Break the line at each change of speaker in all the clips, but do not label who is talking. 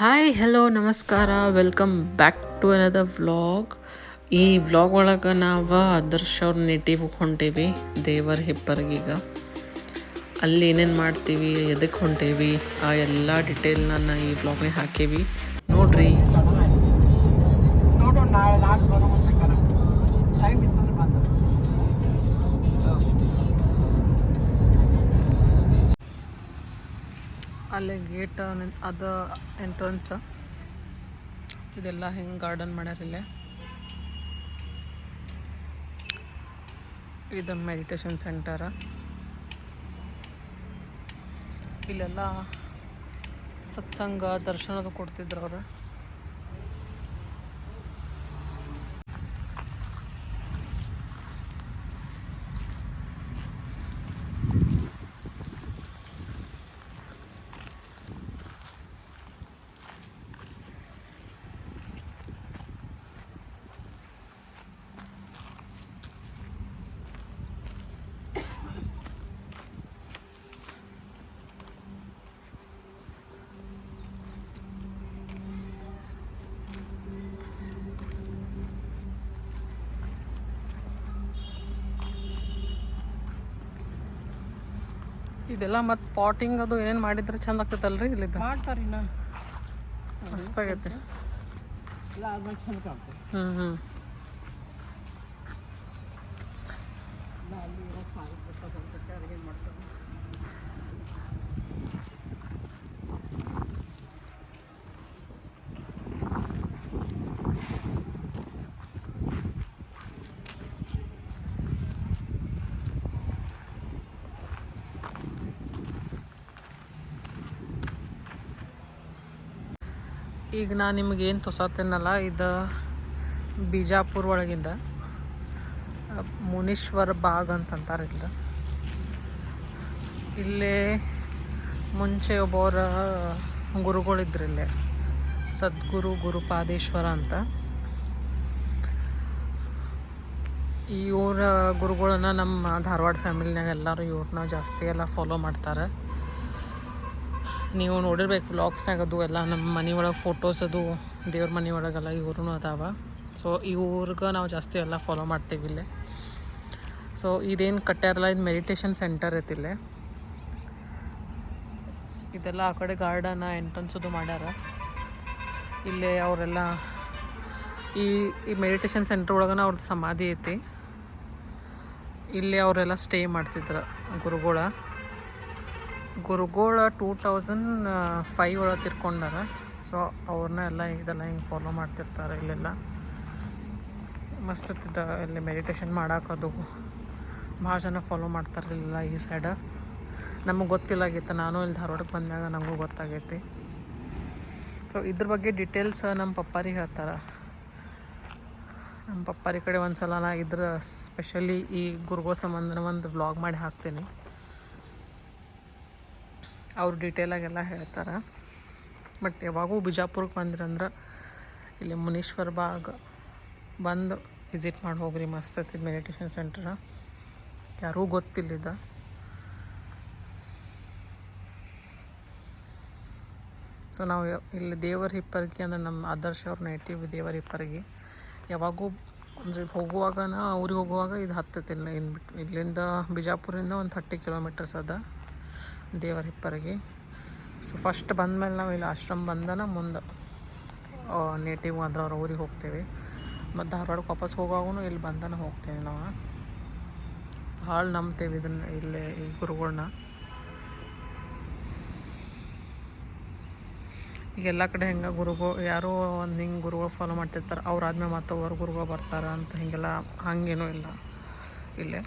Hi hello ನಮಸ್ಕಾರ welcome back to another vlog. ಈ vlog ಒಳಗೆ ನಾವು ಆದರ್ಶ್ ಅವ್ರ ನೆಟಿವ್ಗೆ ಹೊಂಟೀವಿ, ದೇವರ ಹಿಪ್ಪರ್ಗೀಗ. ಅಲ್ಲಿ ಏನೇನು ಮಾಡ್ತೀವಿ, ಎದಕ್ಕೆ ಹೊಂಟೀವಿ, ಆ ಎಲ್ಲ ಡಿಟೇಲ್ ನಾನು ಈ ವ್ಲಾಗ್ನಾಗ ಹಾಕೀವಿ ನೋಡ್ರಿ. ಅಲ್ಲಿ ಗೇಟ್ ಅದು ಎಂಟ್ರೆನ್ಸ್. ಇದೆಲ್ಲ ಹಿಂಗೆ ಗಾರ್ಡನ್ ಮಾಡ್ಯಾರಿಲ್ಲೇ. ಇದು ಮೆಡಿಟೇಷನ್ ಸೆಂಟರ. ಇಲ್ಲೆಲ್ಲ ಸತ್ಸಂಗ ದರ್ಶನದು ಕೊಡ್ತಿದ್ರು ಅವರು. ಇದೆಲ್ಲ ಮತ್ತು ಪಾಟಿಂಗ್ ಅದು ಏನೇನು ಮಾಡಿದ್ರೆ ಚಂದ ಆಗ್ತೈತಲ್ರಿ. ಇಲ್ಲಿದ್ದು
ಮಾಡ್ತಾರೆ ಇನ್ನು
ಮಸ್ತಾಗೈತಿ.
ಎಲ್ಲ ಆದ್ಮೇಲೆ ಚಂದ ಕಾಣ್ತದೆ.
ಹ್ಞೂ
ಅಲ್ಲಿ ಇರೋ ಸಾರಿಗೆ ಅಡುಗೆ ಮಾಡ್ತಾರೆ.
ಈಗ ನಾನು ನಿಮಗೇನು ತೋರ್ಸತ್ತೇನಲ್ಲ, ಇದು ಬಿಜಾಪುರ ಒಳಗಿಂದ ಮುನೀಶ್ವರ ಬಾಗ್ ಅಂತಂತಾರೆ. ಇಲ್ಲೇ ಮುಂಚೆ ಒಬ್ಬರ ಗುರುಗಳಿದ್ರು ಇಲ್ಲೇ, ಸದ್ಗುರು ಗುರುಪಾದೇಶ್ವರ ಅಂತ. ಈ ಊರ ಗುರುಗಳನ್ನ ನಮ್ಮ ಧಾರವಾಡ ಫ್ಯಾಮಿಲಿನಾಗ ಎಲ್ಲರೂ ಇವ್ರನ್ನ ಜಾಸ್ತಿ ಎಲ್ಲ ಫಾಲೋ ಮಾಡ್ತಾರೆ. ನೀವು ನೋಡಿರ್ಬೇಕು ವ್ಲಾಗ್ಸ್ನಾಗ, ಅದು ಎಲ್ಲ ನಮ್ಮ ಮನೆ ಒಳಗೆ ಫೋಟೋಸ್ ಅದು ದೇವ್ರ ಮನೆ ಒಳಗೆಲ್ಲ ಇವ್ರೂ ಅದಾವ. ಸೊ ಇವ್ರಿಗೆ ನಾವು ಜಾಸ್ತಿ ಎಲ್ಲ ಫಾಲೋ ಮಾಡ್ತೀವಿ ಇಲ್ಲೇ. ಸೊ ಇದೇನು ಕಟ್ಟ್ಯಾರಲ್ಲ, ಇದು ಮೆಡಿಟೇಷನ್ ಸೆಂಟರ್ ಐತಿಲ್ಲೇ. ಇದೆಲ್ಲ ಆ ಕಡೆ ಗಾರ್ಡನ್ ಎಂಟ್ರೆನ್ಸ್ ಅದು ಮಾಡ್ಯಾರ. ಇಲ್ಲೇ ಅವರೆಲ್ಲ ಈ ಮೆಡಿಟೇಷನ್ ಸೆಂಟರ್ ಒಳಗನ ಅವ್ರದ್ದು ಸಮಾಧಿ ಐತಿ. ಇಲ್ಲೇ ಅವರೆಲ್ಲ ಸ್ಟೇ ಮಾಡ್ತಿದ್ರು ಗುರುಗಳ 2005 ಒಳಗೆ ತಿರ್ಕೊಂಡಾರ. ಸೊ ಅವ್ರನ್ನ ಎಲ್ಲ ಇದೆಲ್ಲ ಹಿಂಗೆ ಫಾಲೋ ಮಾಡ್ತಿರ್ತಾರೆ ಇಲ್ಲೆಲ್ಲ. ಮಸ್ತ್ ಇರ್ತಿದ್ದ ಇಲ್ಲಿ ಮೆಡಿಟೇಷನ್ ಮಾಡೋಕ್ಕದು. ಭಾಳ ಜನ ಫಾಲೋ ಮಾಡ್ತಾರೆ ಇಲ್ಲೆಲ್ಲ ಈ ಸೈಡ. ನಮಗೆ ಗೊತ್ತಿಲ್ಲಾಗಿತ್ತು, ನಾನು ಇಲ್ಲಿ ಧಾರವಾಡಕ್ಕೆ ಬಂದಾಗ ನನಗೂ ಗೊತ್ತಾಗೈತಿ. ಸೊ ಇದ್ರ ಬಗ್ಗೆ ಡೀಟೇಲ್ಸ್ ನಮ್ಮ ಪಪ್ಪಾರಿಗೆ ಹೇಳ್ತಾರೆ. ನಮ್ಮ ಪಪ್ಪಾರಿ ಕಡೆ ಒಂದು ಸಲ ನಾ ಇದ್ರ ಸ್ಪೆಷಲಿ ಈ ಗುರುಗಳ ಸಂಬಂಧ ಒಂದು ವ್ಲಾಗ್ ಮಾಡಿ ಹಾಕ್ತೀನಿ. ಅವ್ರು ಡೀಟೇಲಾಗೆಲ್ಲ ಹೇಳ್ತಾರೆ. ಬಟ್ ಯಾವಾಗೂ ಬಿಜಾಪುರಕ್ಕೆ ಬಂದ್ರಂದ್ರೆ ಇಲ್ಲಿ ಮುನೀಶ್ವರ ಬಾಗ್ ಬಂದು ವಿಸಿಟ್ ಮಾಡಿ ಹೋಗ್ರಿ. ಮಸ್ತ್ ಐತಿ ಮೆಡಿಟೇಷನ್ ಸೆಂಟರ್. ಯಾರಿಗೂ ಗೊತ್ತಿಲ್ಲಿದ್ದ. ಸೊ ನಾವು ಇಲ್ಲಿ ದೇವರ ಹಿಪ್ಪರ್ಗಿ ಅಂದ್ರೆ ನಮ್ಮ ಆದರ್ಶ ಅವ್ರ ನೇಟಿವ್ ದೇವರ ಹಿಪ್ಪರ್ಗಿ. ಯಾವಾಗೂ ಅಂದರೆ ಹೋಗುವಾಗ ಊರಿಗೆ ಹೋಗುವಾಗ ಇದು ಹತ್ತೈತಿ. ಇಲ್ಲಿಂದ ಬಿಜಾಪುರಿಂದ ಒಂದು 30 ಕಿಲೋಮೀಟರ್ಸ್ ಅದ ದೇವರ ಹಿಪ್ಪರ್ಗಿ. ಸೊ ಫಸ್ಟ್ ಬಂದಮೇಲೆ ನಾವು ಇಲ್ಲಿ ಆಶ್ರಮ ಬಂದನ ಮುಂದೆ ನೇಟಿವ್ ಅಂದ್ರೆ ಅವ್ರ ಊರಿಗೆ ಹೋಗ್ತೇವೆ. ಮತ್ತು ಧಾರವಾಡಕ್ಕೆ ವಾಪಸ್ ಹೋಗುವಾಗೂ ಇಲ್ಲಿ ಬಂದನ ಹೋಗ್ತೇವೆ ನಾವು. ಭಾಳ ನಂಬ್ತೇವೆ ಇದನ್ನು, ಇಲ್ಲೇ ಈ ಗುರುಗಳ್ನ. ಈಗ ಎಲ್ಲ ಕಡೆ ಹೆಂಗೆ ಗುರುಗಳು ಯಾರೋ ಒಂದು ಹಿಂಗೆ ಗುರುಗಳು ಫಾಲೋ ಮಾಡ್ತಿರ್ತಾರೆ, ಅವ್ರು ಆದ್ಮೇಲೆ ಮತ್ತೊಬ್ಬರು ಗುರುಗಳು ಬರ್ತಾರೆ ಅಂತ ಹೀಗೆಲ್ಲ ಹಂಗೇನೂ ಇಲ್ಲ ಇಲ್ಲೇ.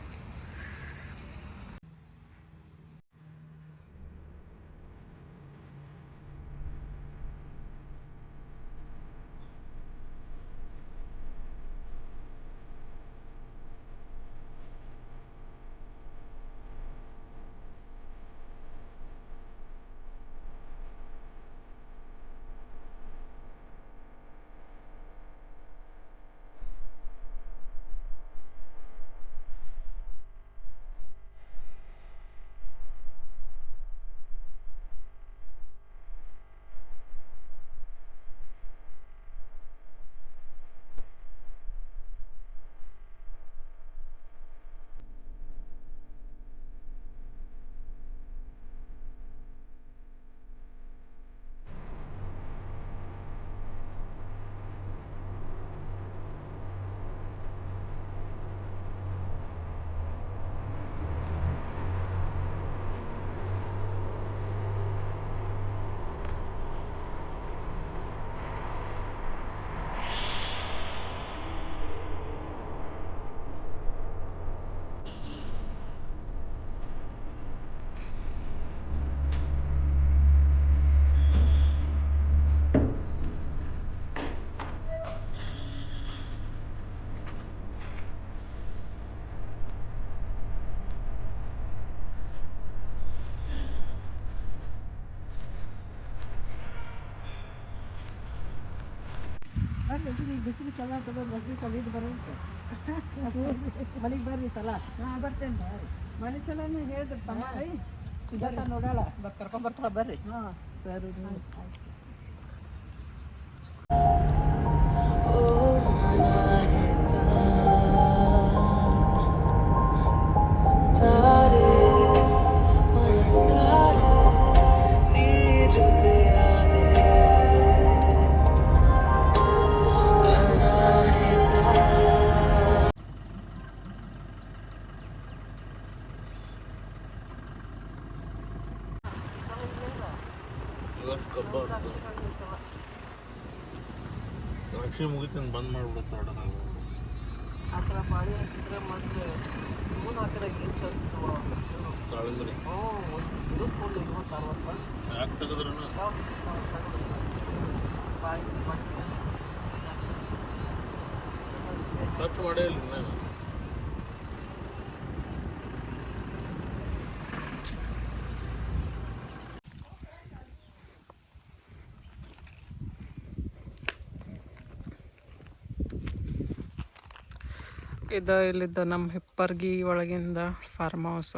ಬರ್ರಿ ಬಿಸಿಲು ಚಲ ಆಗ್ತದೆ ಬರ್ರಿ ಕಲಿದು ಬರೋಂತೆ ಮನೆಗೆ ಬರ್ರಿ ಸಲ ಹಾಂ ಬರ್ತೇನೆ ಬರ್ರಿ ಮನೆ ಸಲನೇ ಹೇಳಿದ್ರು ತಮ್ಮ ರೀ ಸುಧಾಕ ನೋಡಾಳ ಕರ್ಕೊಂಬರ್ತಾಳ ಬರ್ರಿ ಹಾಂ ಸರಿ
ದ್ರಾಕ್ಷಿ ಮುಗಿತೀನಿ ಬಂದ್ ಮಾಡ್ಬಿಡುತ್ತೆ ಆಡೋದಾಗ
ಅಸಲ ಬಾಳೆ ಹಾಕಿದ್ರೆ ಮತ್ತೆ ಇವನು ಹಾಕಿದ್ರೆ ಏನು ಚಲೋ
ದಾಳಿಂಬರಿ
ಇದು ಫುಲ್ 50-60
ಯಾಕೆ ತೆಗೆದ್ರೂ ಟಚ್ ಮಾಡೇ ಇಲ್ಲ ನಾನು
ಇದು ಇಲ್ಲಿದ್ದು ನಮ್ಮ ಹಿಪ್ಪರ್ಗಿ ಒಳಗಿಂದ ಫಾರ್ಮ್ ಹೌಸ್.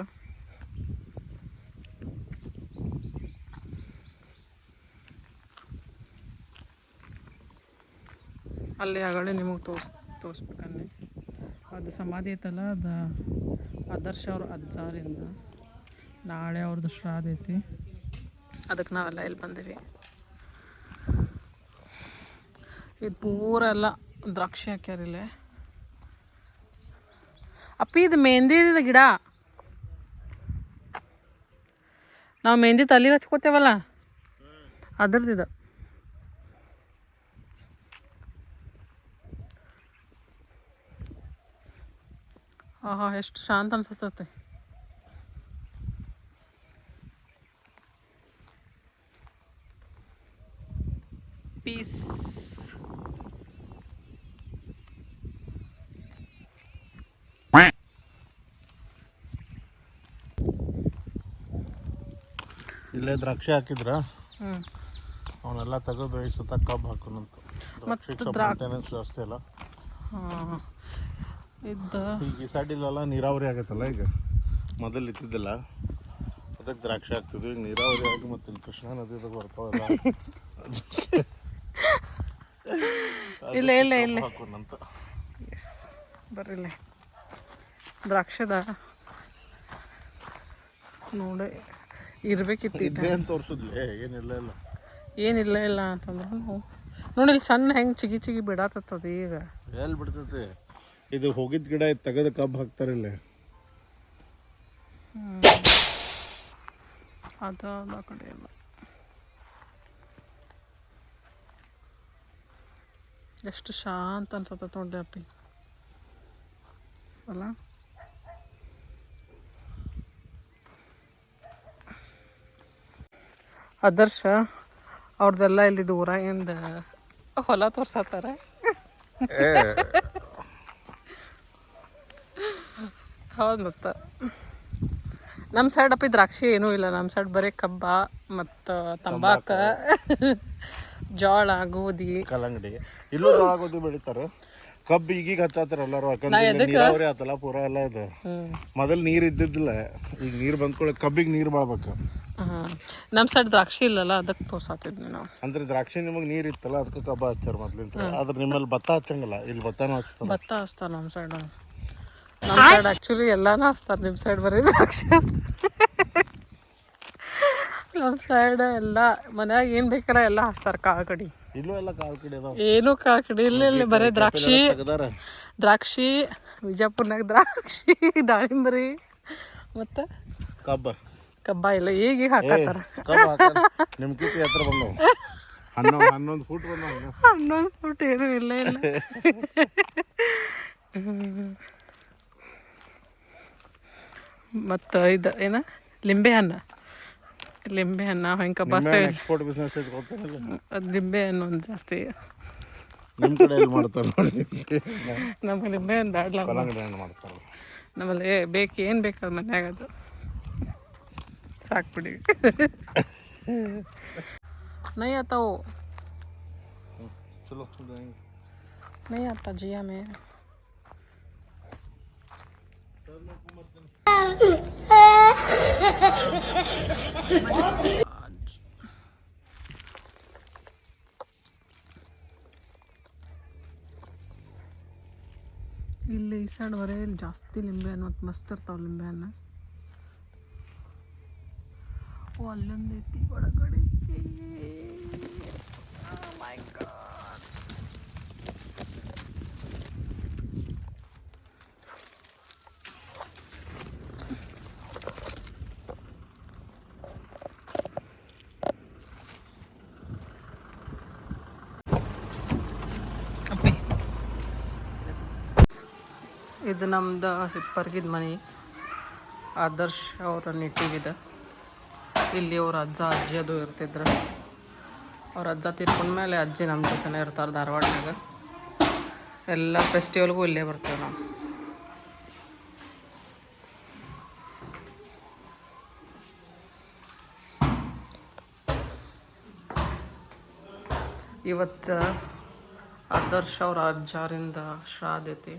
ಅಲ್ಲಿ ಆಗಲೇ ನಿಮಗೆ ತೋರಿಸ್ಬೇಕನ್ನಿ ಅದು ಸಮಾಧಿ ಐತಲ್ಲ ಅದು ಆದರ್ಶ ಅವ್ರ ಅಜ್ಜಾರಿಂದ. ನಾಳೆ ಅವ್ರದ್ದು ಶ್ರಾದ್ದ ಐತಿ, ಅದಕ್ಕೆ ನಾವೆಲ್ಲ ಇಲ್ಲಿ ಬಂದೀವಿ. ಇದು ಪೂರ ಎಲ್ಲ ದ್ರಾಕ್ಷಿ ಹಾಕ್ಯಾರಿಲ್ಲೇ. ಅಪ್ಪಿ ಇದು ಮೆಹಂದಿ ಗಿಡ, ನಾವು ಮೆಹಂದಿ ತಲೆಗೆ ಹಚ್ಕೋತೇವಲ್ಲ ಅದ್ರದ್ದು. ಆಹಾ ಎಷ್ಟು ಶಾಂತ ಅನ್ಸತ್ತೈತಿ. ಪೀಸ್.
ಇಲ್ಲೇ ದ್ರಾಕ್ಷಿ ಹಾಕಿದ್ರ ಅವನ್ನೆಲ್ಲ ತೆಗೆದು ಸುತ್ತ ಕಬ್ಬು ಹಾಕೋಣಂತ. ಮೇಂಟೆನೆನ್ಸ್ ಜಾಸ್ತಿ ಅಲ್ಲ ಈಗ ಈ ಸೈಡ್ ಇಲ್ಲೆಲ್ಲ ನೀರಾವರಿ ಆಗೈತಲ್ಲ, ಈಗ ಮೊದಲು ಇತ್ತಿದ್ದಿಲ್ಲ, ಅದಕ್ಕೆ ದ್ರಾಕ್ಷಿ ಹಾಕ್ತಿದ್ವಿ. ಈಗ ನೀರಾವರಿ ಆಗಿ ಮತ್ತೆ ಇಲ್ಲಿ ಕೃಷ್ಣಾ ನದಿದಾಗ ಬರ್ತಾವಲ್ಲ
ಇಲ್ಲ ಇಲ್ಲ ಇಲ್ಲ
ಹಾಕೋಣಂತ.
ಎಸ್ ಬರ್ರಿಲ್ಲ ದ್ರಾಕ್ಷದ ನೋಡಿ ಇರ್ಬೇಕಿತ್ತು.
ಏನು ತೋರಿಸಿದ್ಲೆ ಏನಿಲ್ಲ ಇಲ್ಲ
ಏನಿಲ್ಲ ಇಲ್ಲ ಅಂತಂದ್ರೆ ನೋಡಿ ಇಲ್ಲಿ ಸಣ್ಣ ಹೆಂಗೆ ಚಿಗಿ ಬಿಡಾತತ್ತದ. ಈಗ
ಎಲ್ಲಿ ಬಿಡ್ತೈತಿ ಇದು ಹೋಗಿದ್ದ ಗಿಡ ತೆಗೆದು ಕಬ್ಬು ಹಾಕ್ತಾರಿಲ್ಲ.
ಅದು ಆ ಕಡೆ ಎಲ್ಲ ಎಷ್ಟು ಶಾಂತ ಅನ್ಸತ್ತ ನೋಡ್ರಿ ಅಪ್ಪಿ ಅಲ್ಲ. ಆದರ್ಶ ಅವ್ರದ್ದೆಲ್ಲ ಇಲ್ಲಿ ಊರಾಗಿಂದ ಹೊಲ ತೋರ್ಸತ್ತಾರ. ಹೌದು ಮತ್ತು ನಮ್ಮ ಸೈಡ್ ಅಪ್ಪಿ ದ್ರಾಕ್ಷಿ ಏನೂ ಇಲ್ಲ. ನಮ್ಮ ಸೈಡ್ ಬರೀ ಕಬ್ಬ ಮತ್ತು ತಂಬಾಕ, ಜೋಳ, ಗೋಧಿ,
ಕಲ್ಲಂಗಡಿ. ಇಲ್ಲೂ ಜೋಳ ಗೋಧಿ ಬೆಳಿತಾರೆ. ಕಬ್ಬು ಈಗೀಗ ಹಚ್ಚಾತಾರ ಎಲ್ಲರೂ, ಯಾಕಂದ್ರೆ ನೀರಾವರಿ ಆತಲ್ಲ ಪೂರ ಎಲ್ಲ ಇದು. ಮೊದಲು ನೀರು ಇದ್ದಿದ್ದಿಲ್ಲ, ಈಗ ನೀರು ಬಂದ್ಕೊಳ್ಳಿ ಕಬ್ಬಿಗೆ ನೀರು ಬಾಳ್ಬೇಕು.
ನಮ್ಮ ಸೈಡ್ ದ್ರಾಕ್ಷಿ ಇಲ್ಲಲ್ಲ, ಅದಕ್ಕೆ ತೋರ್ಸಾತಿದ್ವಿ ನಾವು.
ಅಂದ್ರೆ ದ್ರಾಕ್ಷಿ ನಿಮಗೆ ನೀರು ಇತ್ತಲ್ಲ ಅದಕ್ಕೆ ಕಬ್ಬ ಹಚ್ಚಾರ ಮೊದ್ಲಿಂತ. ಆದ್ರೆ ನಿಮ್ಮಲ್ಲಿ ಭತ್ತ ಹಚ್ಚಂಗಿಲ್ಲ, ಇಲ್ಲಿ ಭತ್ತನೂ ಹಚ್ತಾರೆ.
ಭತ್ತ ಹಚ್ತಾರೆ ನಮ್ಮ ಸೈಡ್. ನಮ್ಮ ಸೈಡ್ ಆ್ಯಕ್ಚುಲಿ ಎಲ್ಲಾನು ಹಚ್ತಾರೆ, ನಿಮ್ಮ ಸೈಡ್ ಬರೀ ದ್ರಾಕ್ಷಿ ಹಚ್ತಾರೆ. ನಮ್ಮ ಸೈಡ್ ಎಲ್ಲ ಮನ್ಯಾಗ ಏನು ಬೇಕಾರ ಎಲ್ಲ ಹಚ್ತಾರೆ. ಕಾಳು ಕಡಿ
ಇಲ್ಲೂ ಎಲ್ಲ ಕಾಳು ಕಡಿ ಅದಾವ.
ಏನು ಕಾಳು ಕಡಿ ಇಲ್ಲ, ಬರೀ ದ್ರಾಕ್ಷಿ ವಿಜಯಪುರ್ನಾಗ ದ್ರಾಕ್ಷಿ, ದಾಳಿಂಬರಿ ಮತ್ತು ಕಬ್ಬ ಇಲ್ಲ. ಈಗ ಹಾಕತ್ತಾರ
ನಿಮ್ಮ ಕಿತ್ತಿ ಹತ್ರ ಬಂದವು 11 ಫೂಟ್ ಬಂದವು.
11 ಫೂಟ್ ಏನೂ ಇಲ್ಲ. ಮತ್ತು ಇದು ಏನ ಲಿಂಬೆ ಹಣ್ಣು ಹೆಂಗೆ ಕಬ್ಬಾಸ್ತೇವೆ.
ಎಕ್ಸ್ಪೋರ್ಟ್ ಬಿಸ್ನೆಸ್
ಅದು ಲಿಂಬೆ ಹಣ್ಣು ಒಂದು ಜಾಸ್ತಿ
ನಿಮ್ಮ ಕಡೆ ಎಲ್ಲಿ ಮಾಡ್ತಾರೆ?
ನಮ್ಗೆ ಲಿಂಬೆ ಹಣ್ಣು ಬ್ಯಾಡ್ಲ,
ಕಲ್ಲಂಗಡಿ ಹಣ್ಣು ಮಾಡ್ತಾರೆ
ನಮ್ಮಲ್ಲಿ. ಏನು ಬೇಕಾದ ಮನ್ಯಾಗ ಅದು ಸಾಕ್ಬಿಡಿ. ನೈ ಆತಾವು
ಚಲೋ
नहीं आता जिया में ಇಲ್ಲಿ ಈ ಸೈಡ್ ಹೊರೆ ಇಲ್ಲಿ ಜಾಸ್ತಿ ಲಿಂಬೆ ಹಣ್ಣು ಮತ್ತು ಮಸ್ತ್ ಇರ್ತಾವೆ ಲಿಂಬೆ ಹಣ್ಣು. ಓ ಅಲ್ಲೊಂದು ಐತಿ ಒಳಗಡೆ. ಮೈ ಗಾಡ್. ಇದು ನಮ್ದು ಹಿಪ್ಪರ್ಗಿದ ಮನೆ. ಆದರ್ಶ್ ಅವರ ನೆಟ್ಟಿಗಿದೆ. ಇಲ್ಲಿ ಅವ್ರ ಅಜ್ಜ ಅಜ್ಜಿ ಅದು ಇರ್ತಿದ್ರು. ಅವ್ರ ಅಜ್ಜ ತೀರ್ಕೊಂಡ್ಮೇಲೆ ಅಜ್ಜಿ ನಮ್ಮ ಜೊತೆನೇ ಇರ್ತಾರೆ ಧಾರವಾಡನಾಗ. ಎಲ್ಲ ಫೆಸ್ಟಿವಲ್ಗೂ ಇಲ್ಲೇ ಬರ್ತೇವೆ ನಾವು. ಇವತ್ತು ಆದರ್ಶ್ ಅವ್ರ ಅಜ್ಜಾರಿಂದ ಶ್ರಾದ್ದ ಐತಿ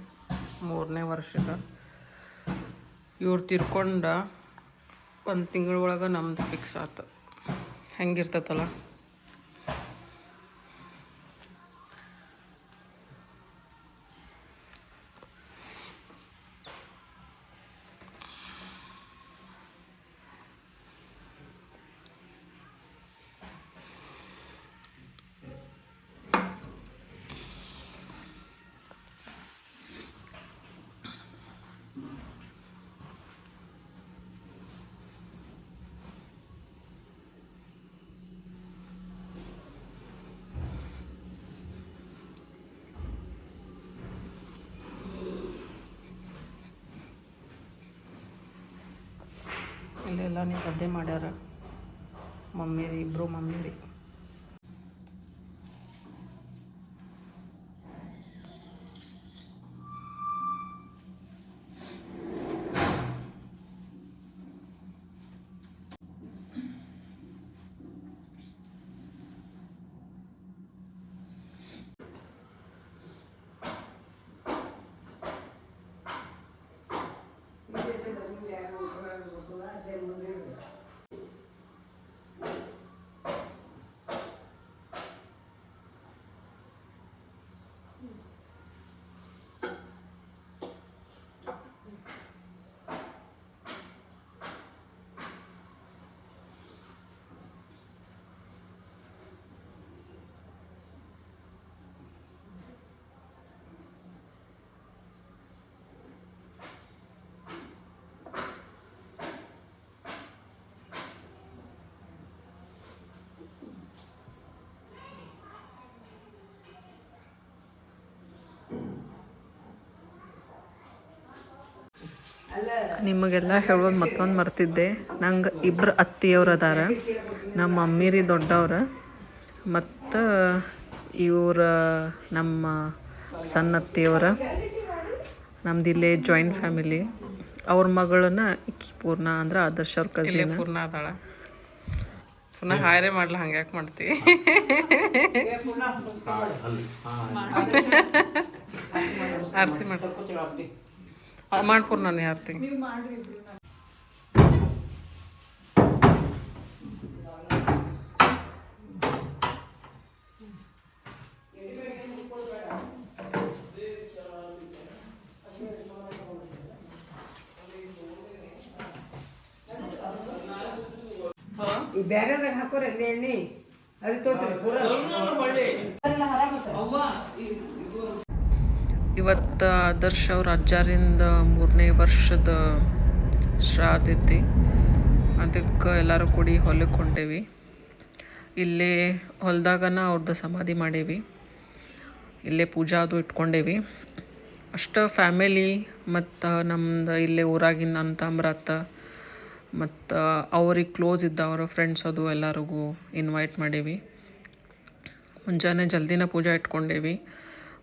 3ನೇ ವರ್ಷದ. ಇವ್ರು ತೀರ್ಕೊಂಡ 1 ತಿಂಗಳ ಒಳಗೆ ನಮ್ದು ಫಿಕ್ಸ್ ಆಯ್ತು. ಹೆಂಗಿರ್ತೈತಲ್ಲ. ಇಲ್ಲೆಲ್ಲ ನೀವು ಗದ್ದೆ ಮಾಡ್ಯಾರ. ಮಮ್ಮಿರಿ, ಇಬ್ಬರು ಮಮ್ಮಿರಿ. ನಿಮಗೆಲ್ಲ ಹೇಳೋದು ಮತ್ತೊಂದು ಮರ್ತಿದ್ದೆ. ನಂಗೆ 2 ಅತ್ತಿಯವ್ರು ಅದಾರ. ನಮ್ಮ ಮಮ್ಮಿರಿ ದೊಡ್ಡವ್ರು ಮತ್ತು ಇವ್ರ ನಮ್ಮ ಸಣ್ಣ ಅತ್ತಿಯವ್ರ. ನಮ್ದು ಇಲ್ಲೇ ಜಾಯಿಂಟ್ ಫ್ಯಾಮಿಲಿ. ಅವ್ರ ಮಗಳನ್ನ ಇಕ್ಕಿ ಪೂರ್ಣ ಅಂದ್ರೆ ಆದರ್ಶ ಅವ್ರ ಕಸಿನ್. ಪೂರ್ಣ ಅದಾಳ. ಪುನಃ ಹಾಯರೇ ಮಾಡ್ಲ, ಹಂಗೆ ಯಾಕೆ ಮಾಡ್ತೀವಿ? ಆರತಿ ಮಾಡಿ ಮಾಡ್ಪೂರ್ ನಾನು ಆರತಿ.
ಈ ಬ್ಯಾರೆದಾಗ ಹಾಕೋರ ಎಣ್ಣೆ ಅದು ತೋತ್ರಿ ಪೂರ.
ಇವತ್ತು ಆದರ್ಶ್ ಅವ್ರ ಅಜ್ಜಾರಿಂದ 3ನೇ ವರ್ಷದ ಶ್ರಾದ್ದ ಐತಿ. ಅದಕ್ಕೆ ಎಲ್ಲರೂ ಕೂಡಿ ಹೊಲಕ್ಕೆ ಹೊಂಟೇವಿ. ಇಲ್ಲೇ ಹೊಲದಾಗನ ಅವ್ರದ್ದು ಸಮಾಧಿ ಮಾಡೇವಿ. ಇಲ್ಲೇ ಪೂಜಾ ಅದು ಇಟ್ಕೊಂಡೇವಿ. ಅಷ್ಟು ಫ್ಯಾಮಿಲಿ ಮತ್ತು ನಮ್ದು ಇಲ್ಲೇ ಊರಾಗಿನ ಅಂತಂಬ್ರತ್ತ ಮತ್ತು ಅವ್ರಿಗೆ ಕ್ಲೋಸ್ ಇದ್ದವ್ರ ಫ್ರೆಂಡ್ಸ್ ಅದು ಎಲ್ಲರಿಗೂ ಇನ್ವೈಟ್ ಮಾಡೇವಿ. ಮುಂಜಾನೆ ಜಲ್ದಿನ ಪೂಜೆ ಇಟ್ಕೊಂಡೇವಿ.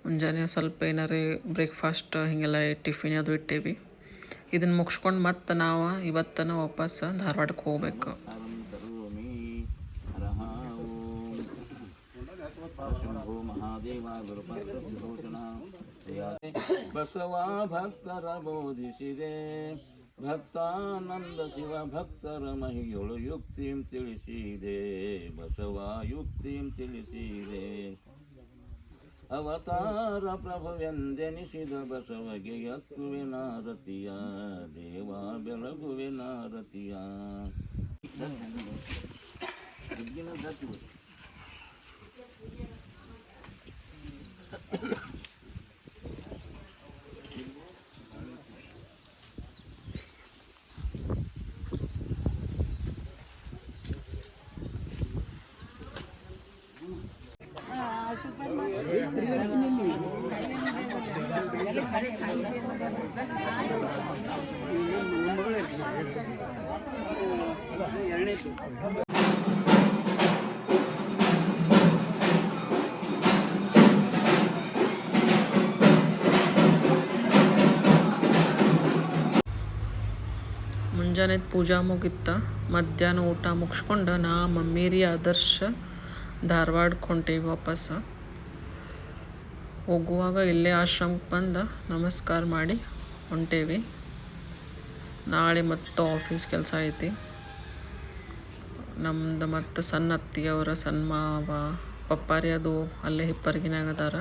ಮುಂಜಾನೆ ಸ್ವಲ್ಪ ಏನಾರೇ ಬ್ರೇಕ್ಫಾಸ್ಟ್ ಹೀಗೆಲ್ಲ ಟಿಫಿನ್ ಅದು ಇಟ್ಟೇವಿ. ಇದನ್ನು ಮುಗಿಸ್ಕೊಂಡು ಮತ್ತು ನಾವು ಇವತ್ತನ ವಾಪಸ್ ಧಾರವಾಡಕ್ಕೆ ಹೋಗ್ಬೇಕು.
ಶಂಭೋ ಮಹಾದೇವ ಗುರುಪರಭೂಷಣ ಬಸವ ಭಕ್ತರ ಬೋಧಿಸಿದೆ ಭಕ್ತಾನಂದ ಶಿವ ಭಕ್ತರ ಮಹಿಯೊಳು ಯುಕ್ತಿಂ ತಿಳಿಸಿದೆ ಬಸವ ಯುಕ್ತಿಂ ತಿಳಿಸಿದೆ ಅವತಾರ ಪ್ರಭುವೆಂದೆನಿಸಿದ ಬಸವಗೆ ಎತ್ತುವೆ ನಾರತಿಯ ದೇವ ಬೆಳಗುವೆ ನಾರತಿಯ
ಮುಂಜಾನೆ ಪೂಜಾ ಮುಗಿತ್ತ ಮಧ್ಯಾಹ್ನ ಊಟ ಮುಗಿಸ್ಕೊಂಡು ನಾ ಮಮ್ಮೀರಿ ಆದರ್ಶ ಧಾರವಾಡಕ್ಕೆ ಹೊಂಟೇವಿ ವಾಪಸ್. ಹೋಗುವಾಗ ಇಲ್ಲೇ ಆಶ್ರಮಕ್ಕೆ ಬಂದು ನಮಸ್ಕಾರ ಮಾಡಿ ಹೊಂಟೇವಿ. ನಾಳೆ ಮತ್ತು ಆಫೀಸ್ ಕೆಲಸ ಐತಿ. ನಮ್ದು ಮತ್ತು ಸಣ್ಣ ಅತ್ತಿಯವರ ಸಣ್ಣ ಮಾವ ಪಪ್ಪಾರಿ ಅದು ಅಲ್ಲೇ ಹಿಪ್ಪರ್ಗಿನಾಗ ಅದಾರ.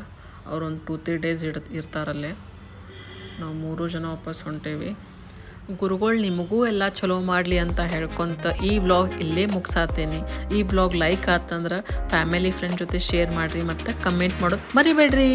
ಅವ್ರು ಒಂದು 2-3 ಡೇಸ್ ಇರ್ತಾರಲ್ಲೇ. ನಾವು 3 ಜನ ವಾಪಸ್ ಹೊಂಟೇವಿ. ಗುರುಗಳು ನಿಮಗೂ ಎಲ್ಲ ಚಲೋ ಮಾಡಲಿ ಅಂತ ಹೇಳ್ಕೊತ ಈ ವ್ಲಾಗ್ ಇಲ್ಲೇ ಮುಗಿಸಾತೇನೆ. ಈ ವ್ಲಾಗ್ ಲೈಕ್ ಆತಂದ್ರೆ ಫ್ಯಾಮಿಲಿ ಫ್ರೆಂಡ್ ಜೊತೆ ಶೇರ್ ಮಾಡಿರಿ ಮತ್ತು ಕಮೆಂಟ್ ಮಾಡೋದು ಮರಿಬೇಡ್ರಿ.